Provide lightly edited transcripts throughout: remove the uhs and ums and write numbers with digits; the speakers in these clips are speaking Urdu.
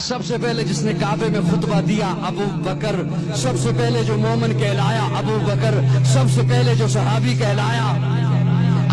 سب سے پہلے جس نے کعبے میں خطبہ دیا ابو بکر، سب سے پہلے جو مومن کہلایا ابو بکر، سب سے پہلے جو صحابی کہلایا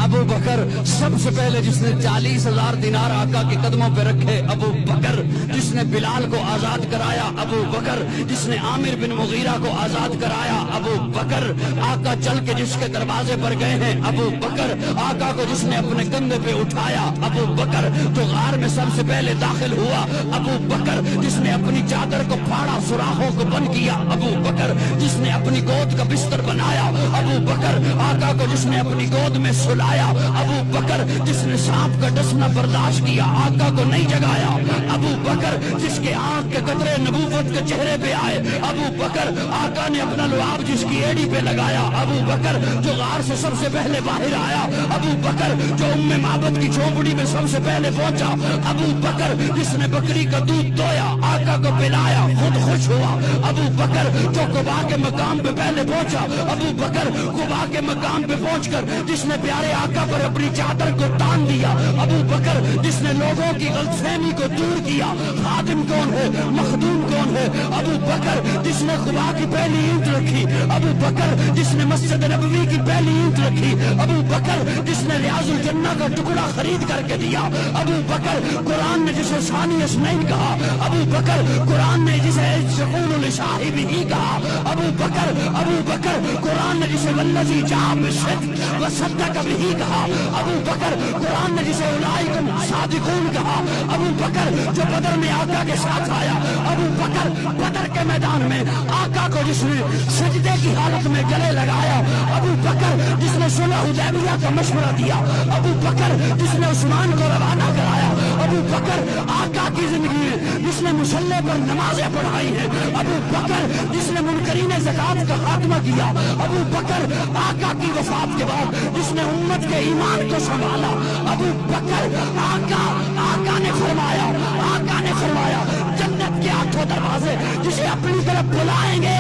ابو بکر، سب سے پہلے جس نے 40,000 دینار آقا کے قدموں پہ رکھے ابو بکر، جس نے بلال کو آزاد کرایا ابو بکر، جس نے عامر بن مغیرہ کو آزاد کرایا ابو بکر، آقا چل کے جس کے دروازے پر گئے ہیں ابو بکر، آقا کو جس نے اپنے کندھے پہ اٹھایا ابو بکر، جو غار میں سب سے پہلے داخل ہوا ابو بکر، جس نے اپنی چادر کو پھاڑا سوراخوں کو بند کیا ابو بکر، جس نے اپنی گود کا بستر بنایا ابو بکر، آقا کو جس نے اپنی گود میں سلایا ابو بکر، جس نے سانپ کا ڈسنا برداشت کیا آقا کو نہیں جگایا ابو بکر، جس کے آنکھ کے قطرے نبوت کے چہرے پہ آئے ابو بکر، آقا نے اپنا لعاب جس کی ایڑی پہ لگایا ابو بکر، جو غار سے سب سے پہلے باہر آیا ابو بکر، جو معبد کی جھونپڑی میں سب سے پہلے پہنچا ابو بکر، جس نے بکری کا دودھ دویا آقا کو پلایا خود خوش ہوا ابو بکر، جو قباء کے مقام پہ پہلے پہنچا ابو بکر، قباء کے مقام پہ پہنچ کر جس نے پیارے آقا پر اپنی چادر کو تان دیا ابو بکر، جس نے لوگوں کی غلط فہمی کو دور کیا خادم کون ہے مخدوم کون ہے ابو بکر، جس نے قباء کی پہلی اینٹ رکھی ابو بکر، جس نے مسجد نبوی کی پہلی اینٹ رکھی ابو بکر، جس نے ریاض الجنہ کا ٹکڑا خرید کر کے دیا ابو بکر، قرآن نے جسے ثانی اسنین کہا ابو بکر، قرآن نے جسے شقول لصاحبہ ہی کہا ابو بکر، قرآن نے جسے والذی جاء بالصدق وصدق بہ کہا ابو بکر، قرآن نے جسے اولئک صادقون کہا ابو بکر، جو بدر میں آقا کے ساتھ آیا ابو بکر، بدر کے میدان میں آقا کو جس نے سجدے کی حالت میں گلے لگایا ابو بکر، جس نے صلح حدیبیہ کا مشورہ دیا ابو بکر، جس نے عثمان کو روانہ کرایا ابو بکر، آقا کی زندگی میں جس نے مصلی پر نمازیں پڑھائی ہیں ابو بکر، جس نے منکرین زکات کا خاتمہ کیا ابو بکر، آقا کی وفات کے بعد جس نے امت کے ایمان کو سنبھالا ابو بکر، آقا نے فرمایا جنت کے 8 دروازے جسے اپنی طرف بلائیں گے